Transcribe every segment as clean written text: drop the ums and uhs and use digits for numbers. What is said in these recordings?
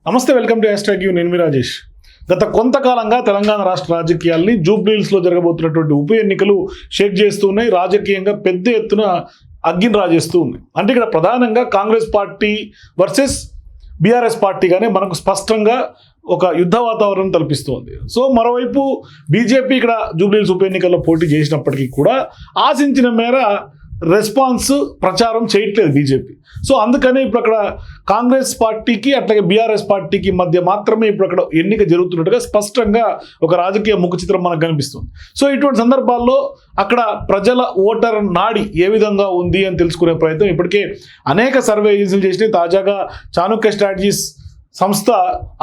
నమస్తే, welcome to hashtag you. నేను మీ రాజేష్. గత కొంతకాలంగా తెలంగాణ రాష్ట్ర రాజకీయాల్ని జూబ్లీహిల్స్లో జరగబోతున్నటువంటి ఉప ఎన్నికలు షేక్ చేస్తూ ఉన్నాయి. రాజకీయంగా పెద్ద ఎత్తున అగ్గిని రాజేస్తూ ఉన్నాయి. అంటే ఇక్కడ ప్రధానంగా కాంగ్రెస్ పార్టీ వర్సెస్ బీఆర్ఎస్ పార్టీగానే మనకు స్పష్టంగా ఒక యుద్ధ వాతావరణం తలపిస్తోంది. సో మరోవైపు బీజేపీ ఇక్కడ జూబ్లీహిల్స్ ఉప ఎన్నికల్లో పోటీ చేసినప్పటికీ కూడా ఆశించిన మేర రెస్పాన్స్ ప్రచారం చేయట్లేదు బీజేపీ. సో అందుకనే ఇప్పుడు అక్కడ కాంగ్రెస్ పార్టీకి అట్లాగే బీఆర్ఎస్ పార్టీకి మధ్య మాత్రమే ఇప్పుడు అక్కడ ఎన్నిక జరుగుతున్నట్టుగా స్పష్టంగా ఒక రాజకీయ ముఖ చిత్రం మనకు కనిపిస్తుంది. సో ఇటువంటి సందర్భాల్లో అక్కడ ప్రజల ఓటర్ నాడి ఏ విధంగా ఉంది అని తెలుసుకునే ప్రయత్నం ఇప్పటికే అనేక సర్వే ఏజెన్సీలు చేసినాయి. తాజాగా చాణక్య స్ట్రాటజీస్ సంస్థ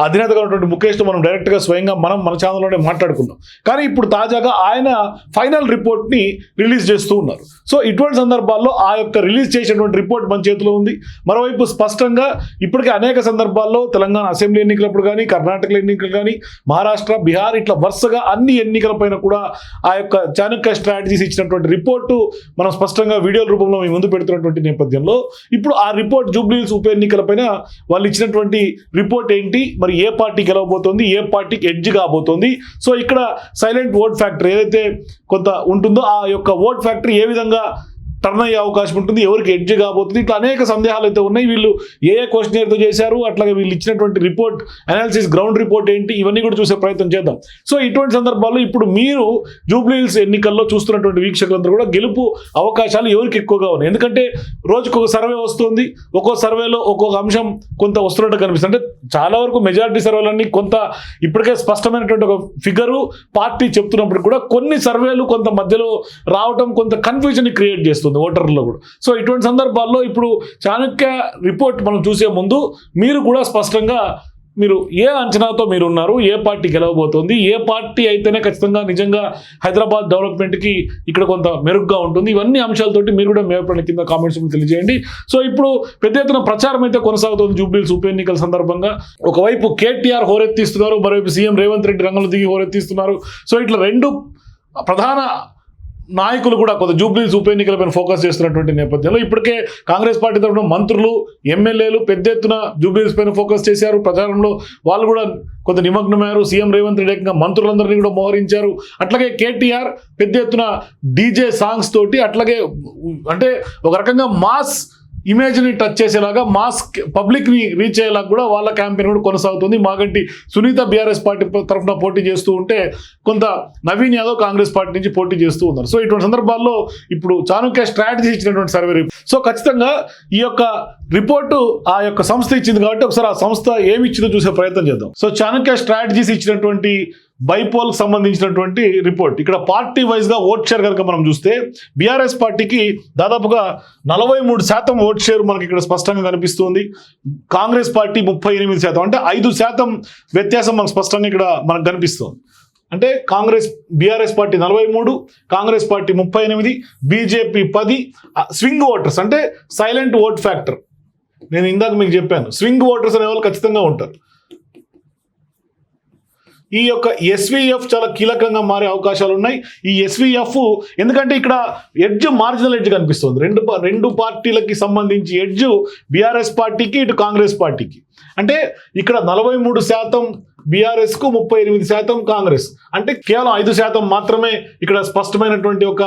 అధినేతగా ఉన్నటువంటి ముఖేష్తో మనం డైరెక్ట్గా స్వయంగా మన ఛానల్లోనే మాట్లాడుకున్నాం. కానీ ఇప్పుడు తాజాగా ఆయన ఫైనల్ రిపోర్ట్ని రిలీజ్ చేస్తూ ఉన్నారు. సో ఇటువంటి సందర్భాల్లో ఆ యొక్క రిలీజ్ చేసినటువంటి రిపోర్ట్ మన చేతిలో ఉంది. మరోవైపు స్పష్టంగా ఇప్పటికే అనేక సందర్భాల్లో తెలంగాణ అసెంబ్లీ ఎన్నికలప్పుడు కానీ, కర్ణాటక ఎన్నికలు కానీ, మహారాష్ట్ర, బీహార్ ఇట్లా వరుసగా అన్ని ఎన్నికలపైన కూడా ఆ యొక్క చాణక్య స్ట్రాటజీస్ ఇచ్చినటువంటి రిపోర్టు మనం స్పష్టంగా వీడియోల రూపంలో మీ ముందు పెడుతున్నటువంటి నేపథ్యంలో ఇప్పుడు ఆ రిపోర్ట్ జూబ్లీహిల్స్ ఉప ఎన్నికలపైన వాళ్ళు ఇచ్చినటువంటి రిపోర్ట్ ఏంటి, మరి ఏ పార్టీ గెలవబోతోంది, ఏ పార్టీకి ఎడ్జ్ కాబోతోంది. సో ఇక్కడ సైలెంట్ ఓట్ ఫ్యాక్టర్ ఏదైతే కొంత ఉంటుందో ఆ యొక్క ఓట్ ఫ్యాక్టరీ ఏ విధంగా టర్న్ అయ్యే అవకాశం ఉంటుంది, ఎవరికి ఎడ్జ్ కాబోతుంది, ఇట్లా అనేక సందేహాలు అయితే ఉన్నాయి. వీళ్ళు ఏ క్వశ్చనర్తో చేశారు, అట్లాగే వీళ్ళు ఇచ్చినటువంటి రిపోర్ట్ అనాలిసిస్ గ్రౌండ్ రిపోర్ట్ ఏంటి, ఇవన్నీ కూడా చూసే ప్రయత్నం చేద్దాం. సో ఇటువంటి సందర్భాల్లో ఇప్పుడు మీరు జూబ్లీహిల్స్ ఎన్నికల్లో చూస్తున్నటువంటి వీక్షకులందరూ కూడా గెలుపు అవకాశాలు ఎవరికి ఎక్కువగా ఉన్నాయి. ఎందుకంటే రోజుకొక సర్వే వస్తుంది, ఒక్కో సర్వేలో ఒక్కొక్క అంశం కొంత వస్తున్నట్టు కనిపిస్తుంది. అంటే చాలా వరకు మెజారిటీ సర్వేలన్నీ కొంత ఇప్పటికే స్పష్టమైనటువంటి ఒక ఫిగరు పార్టీ చెప్తున్నప్పుడు కూడా కొన్ని సర్వేలు కొంత మధ్యలో రావటం కొంత కన్ఫ్యూజన్ క్రియేట్ చేస్తుంది ఓటర్లలో కూడా. సో ఇటువంటి సందర్భాల్లో ఇప్పుడు చాణక్య రిపోర్ట్ మనం చూసే ముందు మీరు కూడా స్పష్టంగా మీరు ఏ అంచనాతో మీరు ఉన్నారు, ఏ పార్టీ గెలవబోతోంది, ఏ పార్టీ అయితేనే ఖచ్చితంగా నిజంగా హైదరాబాద్ డెవలప్మెంట్కి ఇక్కడ కొంత మెరుగ్గా ఉంటుంది, ఇవన్నీ అంశాలతోటి మీరు కూడా మేపడిన కింద కామెంట్స్ తెలియజేయండి. సో ఇప్పుడు పెద్ద ఎత్తున ప్రచారం అయితే కొనసాగుతుంది జూబ్లీహిల్స్ ఉప ఎన్నికల సందర్భంగా. ఒకవైపు కేటీఆర్ హోరెత్తిస్తున్నారు, మరోవైపు సీఎం రేవంత్ రెడ్డి రంగంలో దిగి హోరెత్తిస్తున్నారు. సో ఇట్లా రెండు ప్రధాన నాయకులు కూడా కొంత జూబ్లీహిల్స్ ఉప ఎన్నికలపైన ఫోకస్ చేస్తున్నటువంటి నేపథ్యంలో ఇప్పటికే కాంగ్రెస్ పార్టీ తరఫున మంత్రులు, ఎమ్మెల్యేలు పెద్ద ఎత్తున జూబ్లీహిల్స్ పైన ఫోకస్ చేశారు. ప్రచారంలో వాళ్ళు కూడా కొంత నిమగ్నమయ్యారు. సీఎం రేవంత్ రెడ్డి ఏకంగా మంత్రులందరినీ కూడా మోహరించారు. అట్లాగే కేటీఆర్ పెద్ద ఎత్తున డీజే సాంగ్స్ తోటి అట్లాగే అంటే ఒక రకంగా మాస్ ఇమేజ్ని టచ్ చేసేలాగా మాస్ పబ్లిక్ని రీచ్ అయ్యేలాగా కూడా వాళ్ళ క్యాంపెయిన్ కూడా కొనసాగుతుంది. మాగంటి సునీత బీఆర్ఎస్ పార్టీ తరఫున పోటీ చేస్తూ ఉంటే కొంత నవీన్ యాదవ్ కాంగ్రెస్ పార్టీ నుంచి పోటీ చేస్తూ ఉన్నారు. సో ఇటువంటి సందర్భాల్లో ఇప్పుడు చాణక్య స్ట్రాటజీ ఇచ్చినటువంటి సర్వే సో ఖచ్చితంగా ఈ యొక్క రిపోర్టు ఆ యొక్క సంస్థ ఇచ్చింది కాబట్టి ఒకసారి ఆ సంస్థ ఏమి ఇచ్చిందో చూసే ప్రయత్నం చేద్దాం. సో చాణక్య స్ట్రాటజీస్ ఇచ్చినటువంటి బైపోల్ సంబంధించినటువంటి రిపోర్ట్ ఇక్కడ పార్టీ వైజ్గా ఓట్ షేర్ కనుక మనం చూస్తే బీఆర్ఎస్ పార్టీకి దాదాపుగా 43% ఓట్ షేర్ మనకి ఇక్కడ స్పష్టంగా కనిపిస్తుంది. కాంగ్రెస్ పార్టీ 38%, అంటే 5% వ్యత్యాసం మనకు స్పష్టంగా ఇక్కడ మనకు కనిపిస్తుంది. అంటే BRS party 43, Congress party 38, BJP 10. Swing voters అంటే సైలెంట్ ఓట్ ఫ్యాక్టర్ నేను ఇందాక మీకు చెప్పాను. స్వింగ్ ఓటర్స్ అనే వాళ్ళు ఖచ్చితంగా ఉంటారు. ఈ యొక్క ఎస్వీఎఫ్ చాలా కీలకంగా మారే అవకాశాలు ఉన్నాయి. ఈ ఎస్వీఎఫ్ ఎందుకంటే ఇక్కడ ఎడ్జ్ మార్జినల్ ఎడ్జ్ కనిపిస్తుంది. రెండు పార్టీలకి సంబంధించి ఎడ్జ్ బీఆర్ఎస్ పార్టీకి, ఇటు కాంగ్రెస్ పార్టీకి. అంటే ఇక్కడ 43% బీఆర్ఎస్కు, 38% కాంగ్రెస్. అంటే కేవలం 5% మాత్రమే ఇక్కడ స్పష్టమైనటువంటి ఒక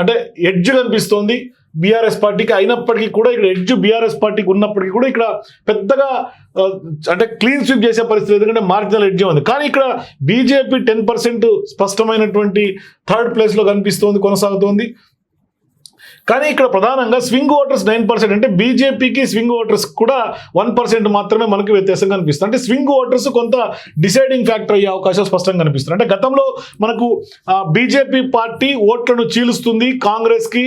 అంటే ఎడ్జ్ కనిపిస్తోంది బీఆర్ఎస్ పార్టీకి. అయినప్పటికీ కూడా ఇక్కడ ఎడ్జ్ బీఆర్ఎస్ పార్టీకి ఉన్నప్పటికీ కూడా ఇక్కడ పెద్దగా అంటే క్లీన్ స్వీప్ చేసే పరిస్థితి, ఎందుకంటే మార్జినల్ ఎడ్జ్ ఉంది. కానీ ఇక్కడ బీజేపీ 10% స్పష్టమైనటువంటి థర్డ్ ప్లేస్లో కనిపిస్తోంది, కొనసాగుతోంది. కానీ ఇక్కడ ప్రధానంగా స్వింగ్ ఓటర్స్ 9%, అంటే బీజేపీకి స్వింగ్ ఓటర్స్ కూడా 1% మాత్రమే మనకు వ్యత్యాసం కనిపిస్తుంది. అంటే స్వింగ్ ఓటర్స్ కొంత డిసైడింగ్ ఫ్యాక్టర్ అయ్యే అవకాశం స్పష్టంగా కనిపిస్తుంది. అంటే గతంలో మనకు బీజేపీ పార్టీ ఓట్లను చీలుస్తుంది, కాంగ్రెస్కి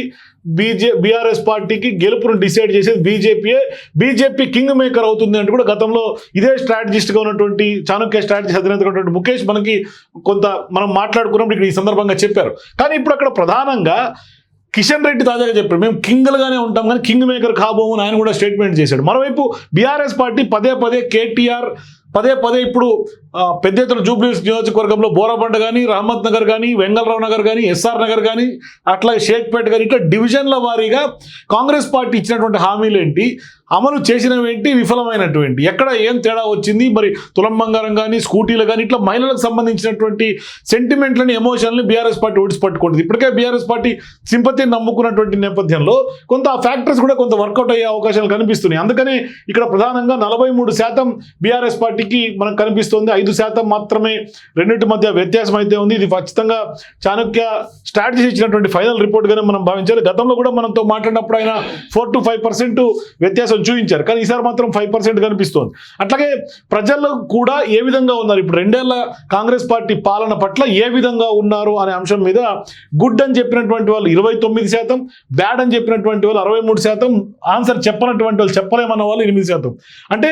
బీఆర్ఎస్ పార్టీకి గెలుపును డిసైడ్ చేసేది బీజేపీ కింగ్ మేకర్ అవుతుంది అంటే కూడా గతంలో ఇదే స్ట్రాటజిస్ట్గా ఉన్నటువంటి చాణక్య స్ట్రాటజీ అధినేతగా ఉన్నటువంటి ముఖేష్ మనకి కొంత మనం మాట్లాడుకున్నప్పుడు ఇక్కడ ఈ సందర్భంగా చెప్పారు. కానీ ఇప్పుడు అక్కడ ప్రధానంగా కిషన్ రెడ్డి తాజాగా చెప్పారు, మేము కింగ్లుగానే ఉంటాం కానీ కింగ్ మేకర్ కాబోము అని ఆయన కూడా స్టేట్మెంట్ చేశాడు. మరోవైపు బీఆర్ఎస్ పార్టీ పదే కేటీఆర్ ఇప్పుడు పెద్ద ఎత్తున జూబ్లీహిల్స్ నియోజకవర్గంలో బోరబండ కానీ, రహమత్ నగర్ కానీ, వెంగళరావు నగర్ కానీ, ఎస్ఆర్ నగర్ కానీ, అట్లాగే షేక్పేట కానీ ఇట్లా డివిజన్ల వారీగా కాంగ్రెస్ పార్టీ ఇచ్చినటువంటి హామీలు ఏంటి, అమలు చేసినవేంటి, విఫలమైనటువంటి ఎక్కడ ఏం తేడా వచ్చింది, మరి తులం బంగారం కానీ స్కూటీలు కానీ ఇట్లా మహిళలకు సంబంధించినటువంటి సెంటిమెంట్లని ఎమోషన్లని బీఆర్ఎస్ పార్టీ ఓడిసి పట్టుకుంటుంది. ఇప్పటికే బీఆర్ఎస్ పార్టీ సింపతిని నమ్ముకున్నటువంటి నేపథ్యంలో కొంత ఆ ఫ్యాక్టర్స్ కూడా కొంత వర్కౌట్ అయ్యే అవకాశాలు కనిపిస్తున్నాయి. అందుకని ఇక్కడ ప్రధానంగా 43% బీఆర్ఎస్ పార్టీకి మనకు కనిపిస్తుంది, 5% మాత్రమే రెండింటి మధ్య వ్యత్యాసం అయితే ఉంది. ఇది ఖచ్చితంగా చాణక్య స్ట్రాటజీ ఇచ్చినటువంటి ఫైనల్ రిపోర్ట్గానే మనం భావించాలి. గతంలో కూడా మనతో మాట్లాడినప్పుడు ఆయన 4 to 5% వ్యత్యాసం చూపించారు, కానీ ఈసారి మాత్రం 5% కనిపిస్తోంది. అట్లాగే ప్రజలు కూడా ఏ విధంగా ఉన్నారు, ఇప్పుడు 2 ఏళ్ల కాంగ్రెస్ పార్టీ పాలన పట్ల ఏ విధంగా ఉన్నారు అనే అంశం మీద గుడ్ అని చెప్పినటువంటి వాళ్ళు 29%, బ్యాడ్ అని చెప్పినటువంటి వాళ్ళు 63%, ఆన్సర్ చెప్పనటువంటి వాళ్ళు చెప్పలేమన్న వాళ్ళు 8%. అంటే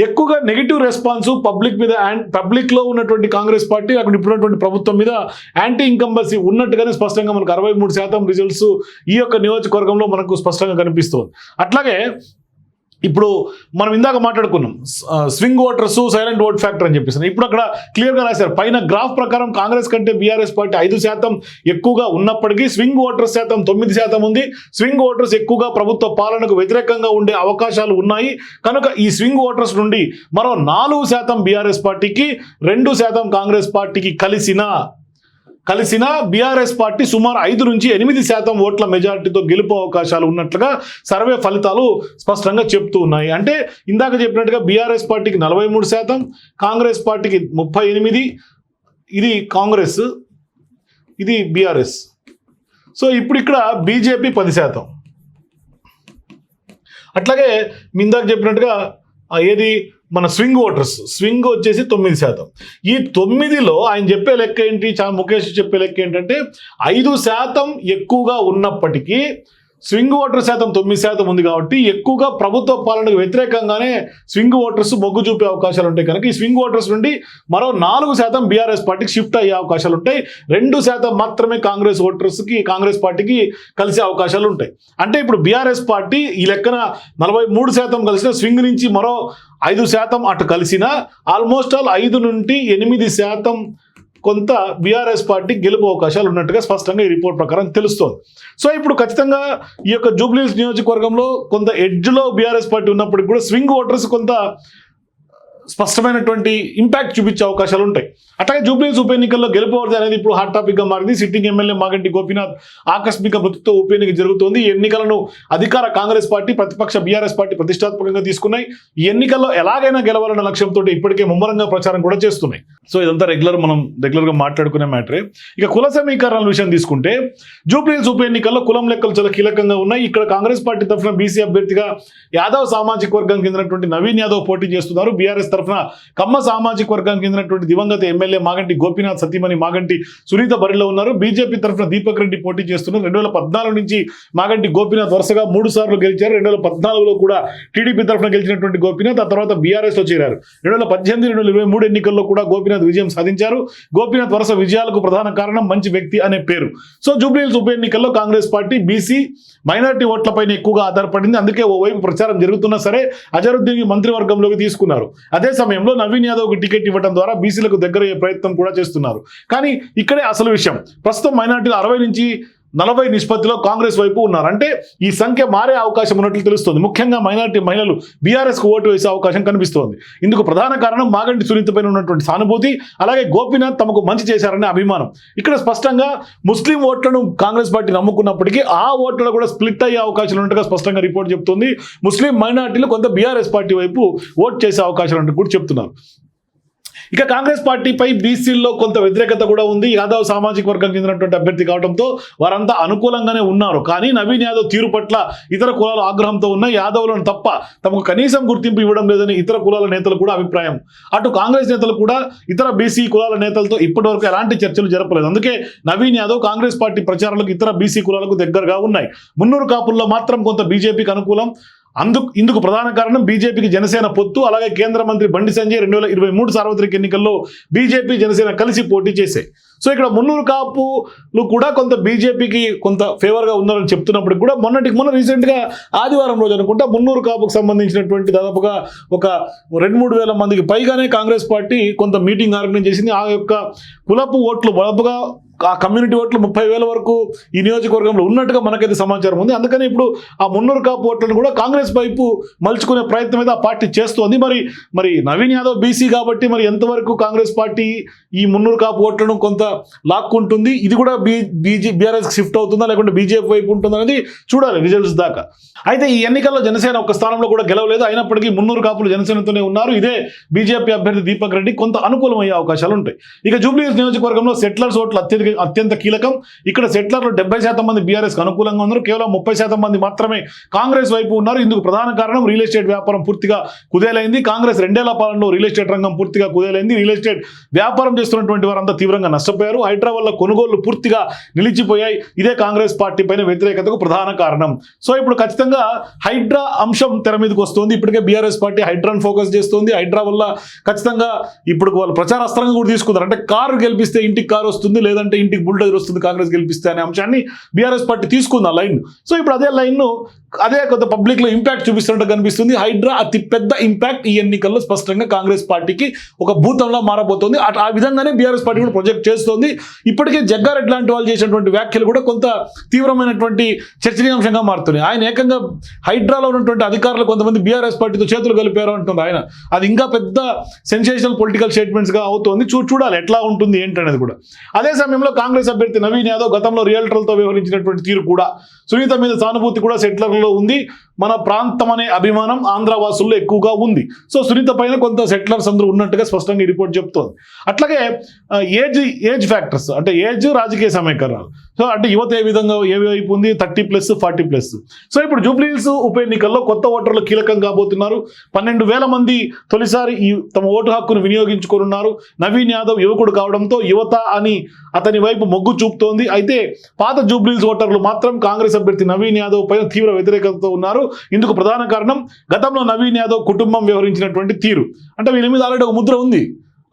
ఎక్కువగా నెగిటివ్ రెస్పాన్స్ పబ్లిక్ మీద, పబ్లిక్లో ఉన్నటువంటి కాంగ్రెస్ పార్టీ అక్కడ ఇప్పుడున్నటువంటి ప్రభుత్వం మీద యాంటీ ఇన్కంబెన్సీ ఉన్నట్టుగానే స్పష్టంగా మనకు 63% రిజల్ట్స్ ఈ యొక్క నియోజకవర్గంలో మనకు స్పష్టంగా కనిపిస్తుంది. అట్లాగే ఇప్పుడు మనం ఇందాక మాట్లాడుకున్నాం swing voters, silent vote factor అని చెప్పేసి. ఇప్పుడు అక్కడ క్లియర్గా రాశారు పైన గ్రాఫ్ ప్రకారం కాంగ్రెస్ కంటే బీఆర్ఎస్ పార్టీ 5% ఎక్కువగా ఉన్నప్పటికీ స్వింగ్ ఓటర్స్ శాతం 9% ఉంది. స్వింగ్ ఓటర్స్ ఎక్కువగా ప్రభుత్వ పాలనకు వ్యతిరేకంగా ఉండే అవకాశాలు ఉన్నాయి. కనుక ఈ స్వింగ్ ఓటర్స్ నుండి మరో 4% బీఆర్ఎస్ పార్టీకి, 2% కాంగ్రెస్ పార్టీకి కలిసిన బీఆర్ఎస్ పార్టీ సుమారు 5 నుంచి 8% ఓట్ల మెజారిటీతో గెలుపు అవకాశాలు ఉన్నట్లుగా సర్వే ఫలితాలు స్పష్టంగా చెప్తూ ఉన్నాయి. అంటే ఇందాక చెప్పినట్టుగా బీఆర్ఎస్ పార్టీకి 43%, కాంగ్రెస్ పార్టీకి 38%, ఇది కాంగ్రెస్, ఇది బీఆర్ఎస్. సో ఇప్పుడు ఇక్కడ బీజేపీ 10%. అట్లాగే ఇందాక చెప్పినట్టుగా ఏది మన స్వింగ్ ఓటర్స్, స్వింగ్ వచ్చేసి 9%. ఈ 9లో ఆయన చెప్పే లెక్క ఏంటి, ముఖేష్ చెప్పే లెక్క ఏంటంటే 5% ఎక్కువగా ఉన్నప్పటికీ స్వింగ్ ఓటర్ శాతం 9% ఉంది కాబట్టి ఎక్కువగా ప్రభుత్వ పాలనకు వ్యతిరేకంగానే స్వింగ్ ఓటర్స్ మొగ్గు చూపే అవకాశాలు ఉంటాయి. కనుక ఈ స్వింగ్ ఓటర్స్ నుండి మరో 4% బీఆర్ఎస్ పార్టీకి షిఫ్ట్ అయ్యే అవకాశాలు ఉంటాయి. 2% మాత్రమే కాంగ్రెస్ పార్టీకి కలిసే అవకాశాలు ఉంటాయి. అంటే ఇప్పుడు బీఆర్ఎస్ పార్టీ ఈ లెక్కన 43% కలిసిన, స్వింగ్ నుంచి మరో 5% అటు కలిసిన, ఆల్మోస్ట్ ఆల్ 5 నుండి 8% కొంత బీఆర్ఎస్ పార్టీ గెలుపు అవకాశాలు ఉన్నట్టుగా స్పష్టంగా ఈ రిపోర్ట్ ప్రకారం తెలుస్తోంది. సో ఇప్పుడు ఖచ్చితంగా ఈ యొక్క జూబ్లీహిల్స్ నియోజకవర్గంలో కొంత ఎడ్జ్లో బీఆర్ఎస్ పార్టీ ఉన్నప్పటికీ కూడా స్వింగ్ ఓటర్స్ కొంత స్పష్టమైనటువంటి ఇంపాక్ట్ చూపించే అవకాశాలు ఉంటాయి. అట్లాగే జూబ్లీహిల్స్ ఉప ఎన్నికల్లో గెలుపవద్దు అనేది ఇప్పుడు హాట్ టాపిక్గా మారింది. సిట్టింగ్ ఎమ్మెల్యే మాగంటి గోపీనాథ్ ఆకస్మిక మృతితో ఉప ఎన్నిక జరుగుతోంది. ఈ ఎన్నికలను అధికార కాంగ్రెస్ పార్టీ, ప్రతిపక్ష బీఆర్ఎస్ పార్టీ ప్రతిష్టాత్మకంగా తీసుకున్నాయి. ఈ ఎన్నికల్లో ఎలాగైనా గెలవాలన్న లక్ష్యంతో ఇప్పటికే ముమ్మరంగా ప్రచారం కూడా చేస్తున్నాయి. సో ఇదంతా మనం రెగ్యులర్గా మాట్లాడుకునే మ్యాటరే. ఇక కుల సమీకరణల విషయం తీసుకుంటే జూబ్లీహిల్స్ ఉప ఎన్నికల్లో కులం లెక్కలు చాలా కీలకంగా ఉన్నాయి. ఇక్కడ కాంగ్రెస్ పార్టీ తరఫున బీసీ అభ్యర్థిగా యాదవ్ సామాజిక వర్గానికి చెందినటువంటి నవీన్ యాదవ్ పోటీ చేస్తున్నారు. బీఆర్ఎస్ తరఫున కమ్మ సామాజిక వర్గానికి చెందినటువంటి దివంగత ఎమ్మెల్యే మాగంటి గోపీనాథ్ సతీమణి మాగంటి సునీత బరిలో ఉన్నారు. బీజేపీ తరఫున దీపక్ రెడ్డి పోటీ చేస్తున్నారు. 2014 నుంచి మాగంటి గోపీనాథ్ వరుసగా 3 సార్లు గెలిచారు. 2014లో కూడా టీడీపీ తరఫున గెలిచినటువంటి గోపీనాథ్ ఆ తర్వాత బీఆర్ఎస్ లో చేరారు. 2018, 2023 ఎన్నికల్లో కూడా గోపీనాథ్ విజయం సాధించారు. గోపీనాథ్ వరుస విజయాలకు ప్రధాన కారణం మంచి వ్యక్తి అనే పేరు. సో జూబ్లీహిల్స్ ఉప ఎన్నికల్లో కాంగ్రెస్ పార్టీ బీసీ మైనారిటీ ఓట్లపైన ఎక్కువగా ఆధారపడింది. అందుకే ఓవైపు ప్రచారం జరుగుతున్నా సరే అజరుద్దీన్ మంత్రివర్గంలోకి తీసుకున్నారు. అదే సమయంలో నవీన్ యాదవ్కి టికెట్ ఇవ్వడం ద్వారా బీసీలకు దగ్గరయ్యే ప్రయత్నం కూడా చేస్తున్నారు. కానీ ఇక్కడే అసలు విషయం, ప్రస్తుతం మైనారిటీలు 60 నుంచి 40 నిష్పత్తిలో కాంగ్రెస్ వైపు ఉన్నారు. అంటే ఈ సంఖ్య మారే అవకాశం ఉన్నట్లు తెలుస్తోంది. ముఖ్యంగా మైనారిటీ మహిళలు బీఆర్ఎస్కు ఓటు వేసే అవకాశం కనిపిస్తోంది. ఇందుకు ప్రధాన కారణం మాగంటి సునీత పైన ఉన్నటువంటి సానుభూతి, అలాగే గోపీనాథ్ తమకు మంచి చేశారనే అభిమానం. ఇక్కడ స్పష్టంగా ముస్లిం ఓట్లను కాంగ్రెస్ పార్టీ నమ్ముకున్నప్పటికీ ఆ ఓట్లలో కూడా స్ప్లిట్ అయ్యే అవకాశాలు ఉన్నట్టుగా స్పష్టంగా రిపోర్ట్ చెప్తుంది. ముస్లిం మైనారిటీలు కొంత బీఆర్ఎస్ పార్టీ వైపు ఓట్ చేసే అవకాశాలు ఉన్నట్టు కూడా చెప్తున్నారు. ఇక కాంగ్రెస్ పార్టీపై బీసీల్లో కొంత వ్యతిరేకత కూడా ఉంది. యాదవ్ సామాజిక వర్గానికి చెందినటువంటి అభ్యర్థి కావడంతో వారంతా అనుకూలంగానే ఉన్నారు. కానీ నవీన్ యాదవ్ తీరు పట్ల ఇతర కులాల ఆగ్రహంతో ఉన్న యాదవ్లను తప్ప తమకు కనీసం గుర్తింపు ఇవ్వడం లేదని ఇతర కులాల నేతలు కూడా అభిప్రాయం. అటు కాంగ్రెస్ నేతలు కూడా ఇతర బీసీ కులాల నేతలతో ఇప్పటివరకు ఎలాంటి చర్చలు జరపలేదు. అందుకే నవీన్ యాదవ్ కాంగ్రెస్ పార్టీ ప్రచారాలకు ఇతర బీసీ కులాలకు దగ్గరగా ఉన్నాయి. మున్నూరు కాపుల్లో మాత్రం కొంత బీజేపీకి అనుకూలం. ఇందుకు ప్రధాన కారణం బీజేపీకి జనసేన పొత్తు. అలాగే కేంద్ర మంత్రి బండి సంజయ్ 2023 సార్వత్రిక ఎన్నికల్లో బీజేపీ జనసేన కలిసి పోటీ చేశాయి. సో ఇక్కడ మున్నూరు కాపులు కూడా కొంత బీజేపీకి కొంత ఫేవర్గా ఉన్నారని చెప్తున్నప్పుడు కూడా మొన్న రీసెంట్గా ఆదివారం రోజు అనుకుంటా మున్నూరు కాపుకు సంబంధించినటువంటి దాదాపుగా ఒక 2-3 వేల మందికి పైగానే కాంగ్రెస్ పార్టీ కొంత మీటింగ్ ఆర్గనైజ్ చేసింది. ఆ యొక్క కులపు ఓట్లు దాదాపుగా ఆ కమ్యూనిటీ ఓట్లు 30,000 వరకు ఈ నియోజకవర్గంలో ఉన్నట్టుగా మనకైతే సమాచారం ఉంది. అందుకని ఇప్పుడు ఆ మున్నూరు కాపు ఓట్లను కూడా కాంగ్రెస్ వైపు మలుచుకునే ప్రయత్నం అయితే ఆ పార్టీ చేస్తోంది. మరి నవీన్ యాదవ్ బీసీ కాబట్టి మరి ఎంతవరకు కాంగ్రెస్ పార్టీ ఈ మున్నూరు కాపు ఓట్లను కొంత లాక్కుంటుంది, ఇది కూడా బీఆర్ఎస్కి షిఫ్ట్ అవుతుందా లేకుంటే బీజేపీ వైపు ఉంటుందా అనేది చూడాలి రిజల్ట్స్ దాకా. అయితే ఈ ఎన్నికల్లో జనసేన ఒక స్థానంలో కూడా గెలవలేదు, అయినప్పటికీ మున్నూరు కాపులు జనసేనతోనే ఉన్నారు. ఇదే బీజేపీ అభ్యర్థి దీపక్ రెడ్డి కొంత అనుకూలమయ్యే అవకాశాలు ఉంటాయి. ఇక జూబ్లీహిల్స్ నియోజకవర్గంలో సెటిలర్స్ ఓట్లు అత్యంత కీలకం. ఇక్కడ సెటిలర్లు 70% మంది బీఆర్ఎస్కి అనుకూలంగా ఉన్నారు, కేవలం 30% మంది మాత్రమే కాంగ్రెస్ వైపు ఉన్నారు. ఇందుకు ప్రధాన కారణం రియల్ ఎస్టేట్ వ్యాపారం పూర్తిగా కుదేలైంది. కాంగ్రెస్ 2 ఏళ్ల పాలనలో రియల్ ఎస్టేట్ రంగం పూర్తిగా కుదేలైంది. రియల్ ఎస్టేట్ వ్యాపారం చేస్తున్నటువంటి వారంతా తీవ్రంగా నష్టపోయారు. హైడ్రా వల్ల కొనుగోళ్లు పూర్తిగా నిలిచిపోయాయి. ఇదే కాంగ్రెస్ పార్టీ పైన వ్యతిరేకతకు ప్రధాన కారణం. సో ఇప్పుడు ఖచ్చితంగా హైడ్రా అంశం తెర మీదకి వస్తుంది. ఇప్పటికే బీఆర్ఎస్ పార్టీ హైడ్రాను ఫోకస్ చేస్తుంది. హైడ్రా వల్ల ఖచ్చితంగా ఇప్పుడు వాళ్ళు ప్రచార అస్త్రంగా కూడా తీసుకున్నారు. అంటే కారు గెలిపిస్తే ఇంటికి కారు వస్తుంది, లేదంటే ఇంటికి బుల్డోజర్ వస్తుంది కాంగ్రెస్ గెలిపిస్తే అనే అంశాన్ని బీఆర్ఎస్ పార్టీ తీసుకుంది ఆ లైన్. సో ఇప్పుడు అదే లైన్ను అదే కొంత పబ్లిక్లో ఇంపాక్ట్ చూపిస్తున్నట్టు కనిపిస్తుంది. హైడ్రా అతి పెద్ద ఇంపాక్ట్ ఈ ఎన్నికల్లో స్పష్టంగా కాంగ్రెస్ పార్టీకి ఒక భూతంలో మారబోతోంది. ఆ విధంగానే బీఆర్ఎస్ పార్టీ కూడా ప్రొజెక్ట్ చేస్తోంది. ఇప్పటికే జగ్గారెడ్డి లాంటి వాళ్ళు చేసినటువంటి వ్యాఖ్యలు కూడా కొంత తీవ్రమైనటువంటి చర్చనీయాంశంగా మారుతున్నాయి. ఆయన ఏకంగా హైడ్రాలో ఉన్నటువంటి అధికారులు కొంతమంది బీఆర్ఎస్ పార్టీతో చేతులు కలిపారు అంటుంది ఆయన. అది ఇంకా పెద్ద సెన్సేషనల్ పొలిటికల్ స్టేట్మెంట్స్గా అవుతోంది. చూడాలి ఎట్లా ఉంటుంది ఏంటనేది కూడా. అదే సమయంలో కాంగ్రెస్ అభ్యర్థి నవీన్ యాదవ్ గతంలో రియల్టర్లతో వ్యవహరించినటువంటి తీరు కూడా, సునీత మీద సానుభూతి కూడా సెటిలర్లలో ఉంది. మన ప్రాంతం అనే అభిమానం ఆంధ్రవాసుల్లో ఎక్కువగా ఉంది. సో సునీత పైన కొంత సెటిలర్స్ అందరూ ఉన్నట్టుగా స్పష్టంగా ఈ రిపోర్ట్ చెప్తోంది. అట్లాగే ఏజ్ ఫ్యాక్టర్స్, అంటే ఏజ్ రాజకీయ సమీకరణాలు. సో అంటే యువత ఏ విధంగా ఏ వైపు ఉంది, 30+, 40+. సో ఇప్పుడు జూబ్లీహిల్స్ ఉప ఎన్నికల్లో కొత్త ఓటర్లు కీలకం కాబోతున్నారు. 12,000 మంది తొలిసారి తమ ఓటు హక్కును వినియోగించుకోనున్నారు. నవీన్ యాదవ్ యువకుడు కావడంతో యువత అని అతని వైపు మొగ్గు చూపుతోంది. అయితే పాత జూబ్లీహిల్స్ ఓటర్లు మాత్రం కాంగ్రెస్ అభ్యర్థి నవీన్ యాదవ్ పైన తీవ్ర వ్యతిరేకతతో ఉన్నారు. ఇందుకు ప్రధాన కారణం గతంలో నవీన్ యాదవ్ కుటుంబం వ్యవహరించినటువంటి తీరు. అంటే వీళ్ళ మీద ఆల్రెడీ ఒక ముద్ర ఉంది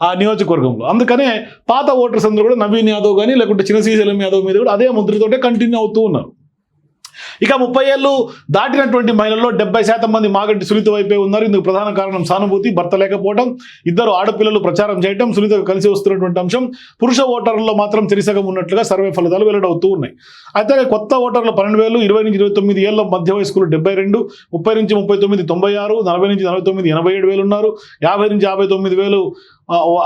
ఆ నియోజకవర్గంలో. అందుకనే పాత ఓటర్స్ అందరూ కూడా నవీన్ యాదవ్ కానీ లేకుంటే చిన్న శ్రీశైలం యాదవ్ మీద కూడా అదే ముద్రతోటే కంటిన్యూ అవుతూ ఉన్నారు. ఇక 30 ఏళ్ళు దాటినటువంటి మహిళల్లో 70% మంది మాగంటి సునీత వైపే ఉన్నారు. ఇందుకు ప్రధాన కారణం సానుభూతి, భర్త లేకపోవడం, 2 ఆడపిల్లలు ప్రచారం చేయడం, సునీతకు కలిసి వస్తున్నటువంటి అంశం. పురుష ఓటర్లలో మాత్రం చెరిసగం ఉన్నట్లుగా సర్వే ఫలితాలు వెల్లడవుతూ ఉన్నాయి. అయితే కొత్త ఓటర్లు 12,000, 20 నుంచి 29 ఏళ్ల మధ్య వయస్కులు 72, 30 నుంచి 39 96, 40 నుంచి 49 87,000 ఉన్నారు. 50 నుంచి 59,000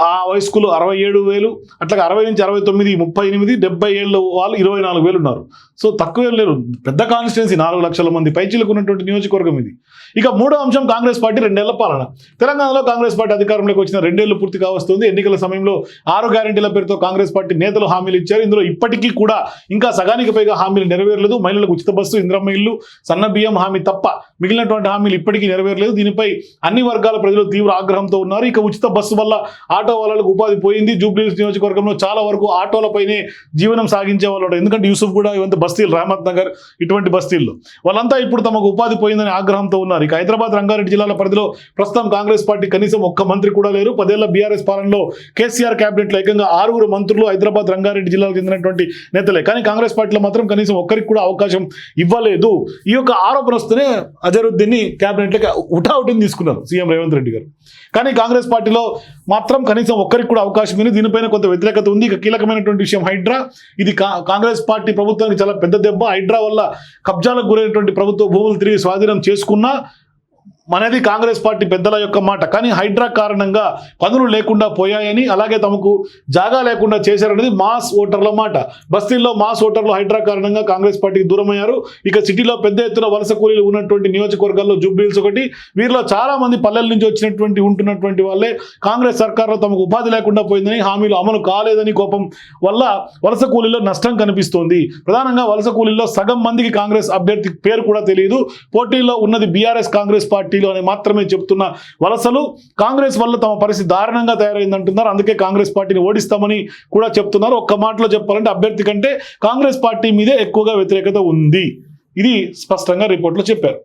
ఆ వయస్కులు 67,000, అట్లాగే 60 నుంచి 69 38, 70 ఏళ్ళు వాళ్ళు 24,000 ఉన్నారు. సో తక్కువ లేరు, పెద్ద కాన్స్టిట్యున్సీ, 4 లక్షల మంది పైచీలకు ఉన్నటువంటి నియోజకవర్గం ఇది. ఇక మూడో అంశం కాంగ్రెస్ పార్టీ 2 ఏళ్ల పాలన. తెలంగాణలో కాంగ్రెస్ పార్టీ అధికారంలోకి వచ్చిన 2 ఏళ్లు పూర్తి కావస్తుంది. ఎన్నికల సమయంలో 6 గ్యారెంటీల పేరుతో కాంగ్రెస్ పార్టీ నేతలు హామీలు ఇచ్చారు. ఇందులో ఇప్పటికీ కూడా ఇంకా సగానికి పైగా హామీలు నెరవేరలేదు. మహిళలకు ఉచిత బస్సు, ఇంద్రమ్మ ఇల్లు, సన్న బియ్యం హామీ తప్ప మిగిలినటువంటి హామీలు ఇప్పటికీ నెరవేరలేదు. దీనిపై అన్ని వర్గాల ప్రజలు తీవ్ర ఆగ్రహంతో ఉన్నారు. ఇక ఉచిత బస్సు వల్ల ఆటో వాళ్ళకు ఉపాధి పోయింది. జూబ్లీహిల్స్ నియోజకవర్గంలో చాలా వరకు ఆటోలపైనే జీవనం సాగించే వాళ్ళు. ఎందుకంటే యూసుఫ్ కూడా ఇవంతా బస్తీలు, రహమత్ నగర్ ఇటువంటి బస్తీల్లో వాళ్ళంతా ఇప్పుడు తమకు ఉపాధి పోయిందని ఆగ్రహంతో ఉన్నారు. ఇక హైదరాబాద్, రంగారెడ్డి జిల్లాల పరిధిలో ప్రస్తుతం కాంగ్రెస్ పార్టీ కనీసం ఒక్క మంత్రి కూడా లేరు. 10 ఏళ్ల బీఆర్ఎస్ పాలనలో కేసీఆర్ క్యాబినెట్లో ఏకంగా 6 మంత్రులు హైదరాబాద్, రంగారెడ్డి జిల్లాలకు చెందినటువంటి నేతలే. కానీ కాంగ్రెస్ పార్టీలో మాత్రం కనీసం ఒక్కరికి కూడా అవకాశం ఇవ్వలేదు. ఈ యొక్క ఆరోపణ వస్తేనే అజరుద్దీన్ని క్యాబినెట్లోకి ఉటావుటిని తీసుకున్నారు సీఎం రేవంత్ రెడ్డి గారు. కానీ కాంగ్రెస్ పార్టీలో మాత్రం కనీసం ఒక్కరికి కూడా అవకాశం ఉంది. దీనిపైన కొంత వ్యతిరేకత ఉంది. ఇక కీలకమైనటువంటి విషయం హైడ్రా. ఇది కాంగ్రెస్ పార్టీ ప్రభుత్వానికి చాలా పెద్ద దెబ్బ. హైడ్రా వల్ల కబ్జాలకు గురైనటువంటి ప్రభుత్వ భూములు తిరిగి స్వాధీనం చేసుకున్నా అనేది కాంగ్రెస్ పార్టీ పెద్దల యొక్క మాట. కానీ హైడ్రా కారణంగా పనులు లేకుండా పోయాయని, అలాగే తమకు జాగా లేకుండా చేశారనేది మాస్ ఓటర్ల మాట. బస్తీల్లో మాస్ ఓటర్లు హైడ్రా కారణంగా కాంగ్రెస్ పార్టీకి దూరమయ్యారు. ఇక సిటీలో పెద్ద ఎత్తున వలస కూలీలు ఉన్నటువంటి నియోజకవర్గాల్లో జూబ్లీహిల్స్ ఒకటి. వీరిలో చాలా మంది పల్లెల నుంచి వచ్చినటువంటి ఉంటున్నటువంటి వాళ్ళే కాంగ్రెస్ సర్కార్లో తమకు ఉపాధి లేకుండా పోయిందని, హామీలు అమలు కాలేదని కోపం వల్ల వలస కూలీలో నష్టం కనిపిస్తోంది. ప్రధానంగా వలస కూలీల్లో సగం మందికి కాంగ్రెస్ అభ్యర్థి పేరు కూడా తెలియదు. పోటీలో ఉన్నది బీఆర్ఎస్ కాంగ్రెస్ పార్టీ అని మాత్రమే చెప్తున్న వలసలు కాంగ్రెస్ వల్ల తమ పరిస్థితి దారుణంగా తయారైందంటున్నారు. అందుకే కాంగ్రెస్ పార్టీని ఓడిస్తామని కూడా చెప్తున్నారు. ఒక్క మాటలో చెప్పాలంటే అభ్యర్థి కంటే కాంగ్రెస్ పార్టీ మీదే ఎక్కువగా వ్యతిరేకత ఉంది. ఇది స్పష్టంగా రిపోర్ట్లో చెప్పారు.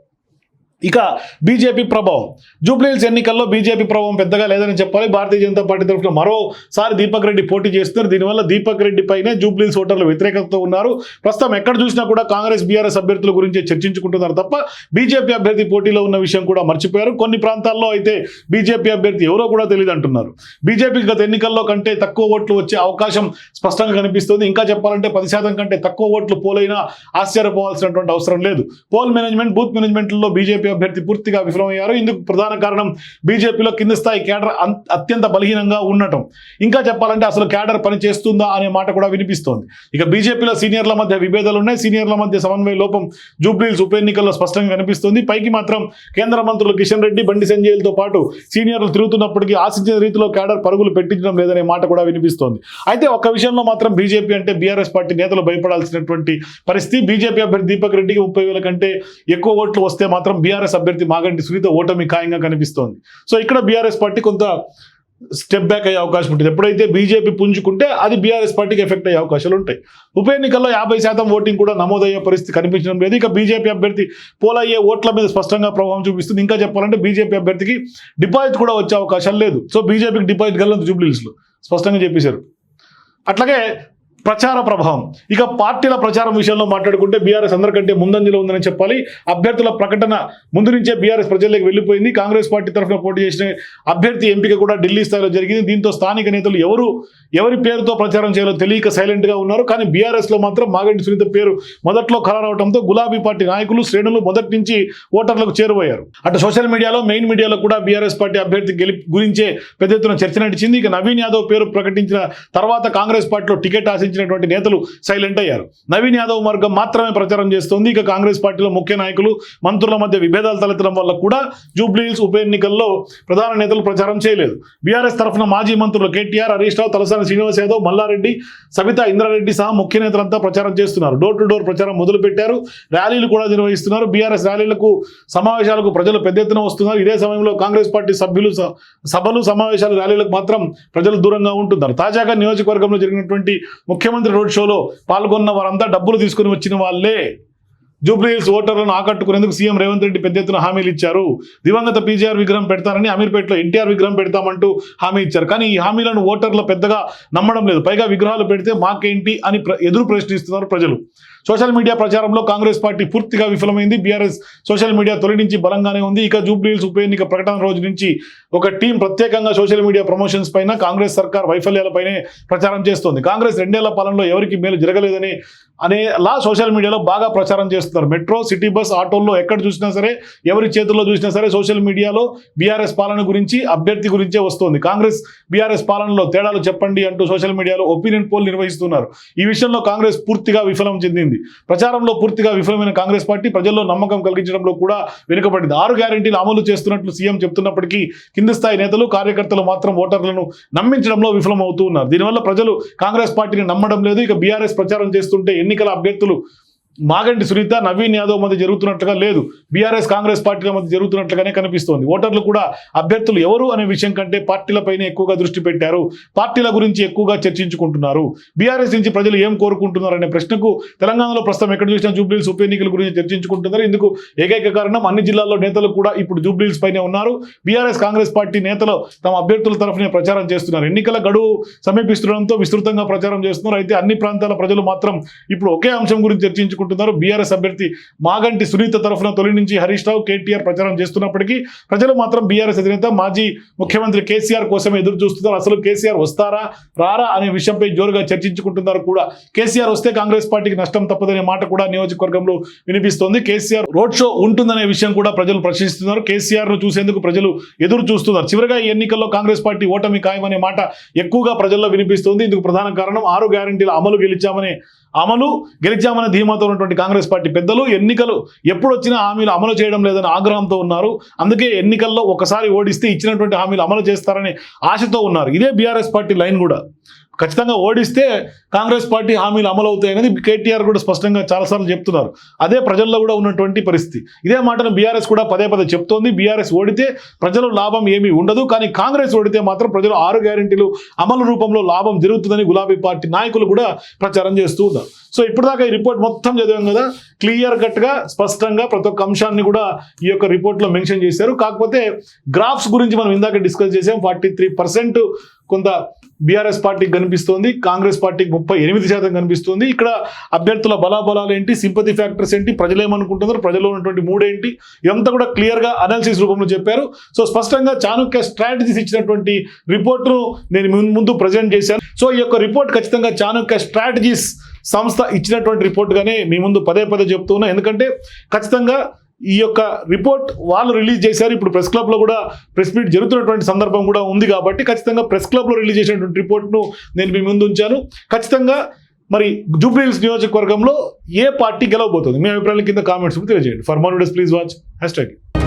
ఇక బీజేపీ ప్రభావం, జూబ్లీహిల్స్ ఎన్నికల్లో బీజేపీ ప్రభావం పెద్దగా లేదని చెప్పాలి. భారతీయ జనతా పార్టీ తరఫున మరోసారి దీపక్ రెడ్డి పోటీ చేస్తున్నారు. దీనివల్ల దీపక్ రెడ్డి పైనే జూబ్లీహిల్స్ ఓటర్లు వ్యతిరేకతతో ఉన్నారు. ప్రస్తుతం ఎక్కడ చూసినా కూడా కాంగ్రెస్ బీఆర్ఎస్ అభ్యర్థుల గురించి చర్చించుకుంటున్నారు తప్ప బీజేపీ అభ్యర్థి పోటీలో ఉన్న విషయం కూడా మర్చిపోయారు. కొన్ని ప్రాంతాల్లో అయితే బీజేపీ అభ్యర్థి ఎవరో కూడా తెలియదు అంటున్నారు. బీజేపీకి గత ఎన్నికల్లో కంటే తక్కువ ఓట్లు వచ్చే అవకాశం స్పష్టంగా కనిపిస్తుంది. ఇంకా చెప్పాలంటే 10% కంటే తక్కువ ఓట్లు పోలైనా ఆశ్చర్యపోవాల్సినటువంటి అవసరం లేదు. పోల్ మేనేజ్మెంట్, బూత్ మేనేజ్మెంట్లో బీజేపీ అభ్యర్థి పూర్తిగా విఫలమయ్యారు. ఇందుకు ప్రధాన కారణం బీజేపీలో కింద స్థాయి క్యాడర్ అత్యంత బలహీనంగా ఉండటం. ఇంకా చెప్పాలంటే అసలు క్యాడర్ పని చేస్తుందా అనే మాట కూడా వినిపిస్తోంది. ఇక బీజేపీలో సీనియర్ల మధ్య విభేదాలు ఉన్నాయి. సీనియర్ల మధ్య సమన్వయ లోపం జూబ్లీహిల్స్ ఉప ఎన్నికల్లో స్పష్టంగా కనిపిస్తుంది. పైకి మాత్రం కేంద్ర మంత్రులు కిషన్ రెడ్డి, బండి సంజయ్లతో పాటు సీనియర్లు తిరుగుతున్నప్పటికీ ఆశించిన రీతిలో క్యాడర్ పరుగులు పెట్టించడం లేదనే మాట కూడా వినిపిస్తోంది. అయితే ఒక్క విషయంలో మాత్రం బీజేపీ అంటే బీఆర్ఎస్ పార్టీ నేతలు భయపడాల్సినటువంటి పరిస్థితి. బీజేపీ అభ్యర్థి దీపక్ రెడ్డికి 30,000 కంటే ఎక్కువ ఓట్లు వస్తే మాత్రం బీఆర్ఎస్ అభ్యర్థి మాగంటి సునీత ఓటమి ఖాయంగా కనిపిస్తోంది. సో ఇక్కడ బీఆర్ఎస్ పార్టీ కొంత స్టెప్ బ్యాక్ అయ్యే అవకాశం ఉంటుంది. ఎప్పుడైతే బీజేపీ పుంజుకుంటే అది బీఆర్ఎస్ పార్టీకి ఎఫెక్ట్ అయ్యే అవకాశాలు ఉంటాయి. ఉప ఎన్నికల్లో 50% ఓటింగ్ కూడా నమోదయ్యే పరిస్థితి కనిపించడం లేదు. ఇక బీజేపీ అభ్యర్థి పోలయ్యే ఓట్ల మీద స్పష్టంగా ప్రభావం చూపిస్తుంది. ఇంకా చెప్పాలంటే బీజేపీ అభ్యర్థికి డిపాజిట్ కూడా వచ్చే అవకాశాలు లేదు. సో బీజేపీకి డిపాజిట్ గల్లంత జూబ్లీహిల్స్లో స్పష్టంగా చెప్పేశారు. అట్లాగే ప్రచార ప్రభావం, ఇక పార్టీల ప్రచారం విషయంలో మాట్లాడుకుంటే బీఆర్ఎస్ అందరికంటే ముందంజలో ఉందని చెప్పాలి. అభ్యర్థుల ప్రకటన ముందు నుంచే బీఆర్ఎస్ ప్రజల్లోకి వెళ్ళిపోయింది. కాంగ్రెస్ పార్టీ తరఫున పోటీ చేసిన అభ్యర్థి ఎంపిక కూడా ఢిల్లీ స్థాయిలో జరిగింది. దీంతో స్థానిక నేతలు ఎవరి పేరుతో ప్రచారం చేయాలో తెలియక సైలెంట్గా ఉన్నారు. కానీ బీఆర్ఎస్లో మాత్రం మాగంటి సునీత పేరు మొదట్లో ఖరారవడంతో గులాబీ పార్టీ నాయకులు, శ్రేణులు మొదటి నుంచి ఓటర్లకు చేరువయ్యారు. అటు సోషల్ మీడియాలో, మెయిన్ మీడియాలో కూడా బీఆర్ఎస్ పార్టీ అభ్యర్థి గురించే పెద్ద ఎత్తున చర్చ నడిచింది. ఇక నవీన్ యాదవ్ పేరు ప్రకటించిన తర్వాత కాంగ్రెస్ పార్టీలో టికెట్ ఆశించినటువంటి నేతలు సైలెంట్ అయ్యారు. నవీన్ యాదవ్ వర్గం మాత్రమే ప్రచారం చేస్తోంది. ఇక కాంగ్రెస్ పార్టీలో ముఖ్య నాయకులు, మంత్రుల మధ్య విభేదాలు తలెత్తడం వల్ల కూడా జూబ్లీహిల్స్ ఉప ఎన్నికల్లో ప్రధాన నేతలు ప్రచారం చేయలేదు. బీఆర్ఎస్ తరఫున మాజీ మంత్రులు కేటీఆర్, హరీష్ రావు, తలసాని శ్రీనివాస్ యాదవ్, మల్లారెడ్డి, సబితా ఇంద్రారెడ్డి సహా ముఖ్య నేతలంతా ప్రచారం చేస్తున్నారు. డోర్ టు డోర్ ప్రచారం మొదలుపెట్టారు. ర్యాలీలు కూడా నిర్వహిస్తున్నారు. బీఆర్ఎస్ ర్యాలీలకు, సమావేశాలకు ప్రజలు పెద్ద ఎత్తున వస్తున్నారు. ఇదే సమయంలో కాంగ్రెస్ పార్టీ సభలు, సమావేశాలు, ర్యాలీలకు మాత్రం ప్రజలు దూరంగా ఉంటున్నారు. తాజాగా నియోజకవర్గంలో జరిగినటువంటి ముఖ్యమంత్రి రోడ్ షోలో పాల్గొన్న వారంతా డబ్బులు తీసుకుని వచ్చిన వాళ్ళే. జూబ్లీహిల్స్ ఓటర్లను ఆకట్టుకునేందుకు సీఎం రేవంత్ రెడ్డి పెద్ద ఎత్తున హామీలు ఇచ్చారు. దివంగత పీజీఆర్ విగ్రహం పెడతారని, అమీర్పేటలో ఎన్టీఆర్ విగ్రహం పెడతామంటూ హామీ ఇచ్చారు. కానీ ఈ హామీలను ఓటర్లు పెద్దగా నమ్మడం లేదు. పైగా విగ్రహాలు పెడితే మాకేంటి అని ఎదురు ప్రశ్నిస్తున్నారు ప్రజలు. సోషల్ మీడియా ప్రచారంలో కాంగ్రెస్ పార్టీ పూర్తిగా విఫలమైంది. బీఆర్ఎస్ సోషల్ మీడియా తొలి నుంచి బలంగానే ఉంది. ఇక జూబ్లీహిల్స్ ఉప ఎన్నిక ప్రకటన రోజు నుంచి ఒక టీం ప్రత్యేకంగా సోషల్ మీడియా ప్రమోషన్స్ పైన, కాంగ్రెస్ సర్కార్ వైఫల్యాలపైనే ప్రచారం చేస్తోంది. కాంగ్రెస్ 2 ఏళ్ల పాలనలో ఎవరికి మేలు జరగలేదని అనేలా సోషల్ మీడియాలో బాగా ప్రచారం చేస్తున్నారు. మెట్రో, సిటీ బస్, ఆటోల్లో ఎక్కడ చూసినా సరే, ఎవరి చేతుల్లో చూసినా సరే సోషల్ మీడియాలో బీఆర్ఎస్ పాలన గురించి, అభ్యర్థి గురించే వస్తోంది. కాంగ్రెస్ బీఆర్ఎస్ పాలనలో తేడాలు చెప్పండి అంటూ సోషల్ మీడియాలో ఒపీనియన్ పోల్ నిర్వహిస్తున్నారు. ఈ విషయంలో కాంగ్రెస్ పూర్తిగా విఫలం చెందింది. ప్రచారంలో పూర్తిగా విఫలమైన కాంగ్రెస్ పార్టీ ప్రజల్లో నమ్మకం కలిగించడంలో కూడా వెనుకబడింది. 6 గ్యారెంటీలు అమలు చేస్తున్నట్లు సీఎం చెప్తున్నప్పటికీ కింది స్థాయి నేతలు, కార్యకర్తలు మాత్రం ఓటర్లను నమ్మించడంలో విఫలమవుతూ ఉన్నారు. దీనివల్ల ప్రజలు కాంగ్రెస్ పార్టీని నమ్మడం లేదు. ఇక బీఆర్ఎస్ ప్రచారం చేస్తుంటే ఎన్నికల అభ్యర్థులు మాగంటి సునీత, నవీన్ యాదవ్ మధ్య జరుగుతున్నట్లుగా లేదు. బీఆర్ఎస్ కాంగ్రెస్ పార్టీల మధ్య జరుగుతున్నట్లుగానే కనిపిస్తోంది. ఓటర్లు కూడా అభ్యర్థులు ఎవరు అనే విషయం కంటే పార్టీలపైనే ఎక్కువగా దృష్టి పెట్టారు. పార్టీల గురించి ఎక్కువగా చర్చించుకుంటున్నారు. బీఆర్ఎస్ నుంచి ప్రజలు ఏం కోరుకుంటున్నారు అనే ప్రశ్నకు తెలంగాణలో ప్రస్తుతం ఎక్కడ చూసినా జూబ్లీహిల్స్ ఉప ఎన్నికల గురించి చర్చించుకుంటున్నారు. ఇందుకు ఏకైక కారణం అన్ని జిల్లాల్లో నేతలు కూడా ఇప్పుడు జూబ్లీహిల్స్ పైనే ఉన్నారు. బీఆర్ఎస్ కాంగ్రెస్ పార్టీ నేతలు తమ అభ్యర్థుల తరఫునే ప్రచారం చేస్తున్నారు. ఎన్నికల గడువు సమీపిస్తుండడంతో విస్తృతంగా ప్రచారం చేస్తున్నారు. అయితే అన్ని ప్రాంతాల ప్రజలు మాత్రం ఇప్పుడు ఒకే అంశం గురించి చర్చించుకుంటున్నారు. బీఆర్ఎస్ అభ్యర్థి మాగంటి సునీత తరఫున తొలి నుంచి హరీష్ రావు, కేటీఆర్ ప్రచారం చేస్తున్నప్పటికీ ప్రజలు మాత్రం బీఆర్ఎస్ అధినేత, మాజీ ముఖ్యమంత్రి కేసీఆర్ కోసమే ఎదురు చూస్తున్నారు. అసలు కేసీఆర్ వస్తారా రారా అనే విషయంపై జోరుగా చర్చించుకుంటున్నారు కూడా. కేసీఆర్ వస్తే కాంగ్రెస్ పార్టీకి నష్టం తప్పదనే మాట కూడా నియోజకవర్గంలో వినిపిస్తోంది. కేసీఆర్ రోడ్ షో ఉంటుందనే విషయం కూడా ప్రజలు ప్రశ్నిస్తున్నారు. కేసీఆర్ ను చూసేందుకు ప్రజలు ఎదురు చూస్తున్నారు. చివరిగా ఈ ఎన్నికల్లో కాంగ్రెస్ పార్టీ ఓటమి ఖాయమనే మాట ఎక్కువగా ప్రజల్లో వినిపిస్తోంది. ఇందుకు ప్రధాన కారణం 6 గ్యారెంటీల అమలు గెలిచామనే ధీమాతో ఉన్నటువంటి కాంగ్రెస్ పార్టీ పెద్దలు ఎన్నికలు ఎప్పుడు వచ్చినా హామీలు అమలు చేయడం లేదని ఆగ్రహంతో ఉన్నారు. అందుకే ఎన్నికల్లో ఒకసారి ఓడిస్తే ఇచ్చినటువంటి హామీలు అమలు చేస్తారనే ఆశతో ఉన్నారు. ఇదే బీఆర్ఎస్ పార్టీ లైన్ కూడా. ఖచ్చితంగా ఓడిస్తే కాంగ్రెస్ పార్టీ హామీలు అమలు అవుతాయి అనేది కేటీఆర్ కూడా స్పష్టంగా చాలాసార్లు చెప్తున్నారు. అదే ప్రజల్లో కూడా ఉన్నటువంటి పరిస్థితి. ఇదే మాటను బీఆర్ఎస్ కూడా పదే పదే చెప్తోంది. బీఆర్ఎస్ ఓడితే ప్రజలు లాభం ఏమీ ఉండదు, కానీ కాంగ్రెస్ ఓడితే మాత్రం ప్రజలు 6 గ్యారెంటీలు అమలు రూపంలో లాభం జరుగుతుందని గులాబీ పార్టీ నాయకులు కూడా ప్రచారం చేస్తూ ఉన్నారు. సో ఇప్పటిదాకా ఈ రిపోర్ట్ మొత్తం చదివాం కదా, క్లియర్ కట్గా స్పష్టంగా ప్రతి ఒక్క అంశాన్ని కూడా ఈ యొక్క రిపోర్ట్లో మెన్షన్ చేశారు. కాకపోతే గ్రాఫ్స్ గురించి మనం ఇందాక డిస్కస్ చేసాం. 43% కొంత బీఆర్ఎస్ పార్టీకి కనిపిస్తోంది, కాంగ్రెస్ పార్టీకి 38% కనిపిస్తుంది. ఇక్కడ అభ్యర్థుల బలాబలాలు ఏంటి, సింపతి ఫ్యాక్టర్స్ ఏంటి, ప్రజలు ఏమనుకుంటున్నారు, ప్రజల్లో ఉన్నటువంటి మూడేంటి, ఇదంతా కూడా క్లియర్గా అనాలిసిస్ రూపంలో చెప్పారు. సో స్పష్టంగా చాణక్య స్ట్రాటజీస్ ఇచ్చినటువంటి రిపోర్ట్ను నేను ముందు ప్రజెంట్ చేశాను. సో ఈ యొక్క రిపోర్ట్ ఖచ్చితంగా చాణక్య స్ట్రాటజీస్ సంస్థ ఇచ్చినటువంటి రిపోర్ట్గానే మీ ముందు పదే పదే చెప్తున్నా. ఎందుకంటే ఖచ్చితంగా ఈ యొక్క రిపోర్ట్ వాళ్ళు రిలీజ్ చేశారు. ఇప్పుడు ప్రెస్ క్లబ్లో కూడా ప్రెస్ మీట్ జరుగుతున్నటువంటి సందర్భం కూడా ఉంది కాబట్టి ఖచ్చితంగా ప్రెస్ క్లబ్లో రిలీజ్ చేసినటువంటి రిపోర్ట్ను నేను మీ ముందు ఉంచాను. ఖచ్చితంగా మరి జూబ్లీహిల్స్ నియోజకవర్గంలో ఏ పార్టీ గెలవబోతుంది, మీ అభిప్రాయాల కింద కామెంట్స్ తెలియజేయండి. For more videos please watch #.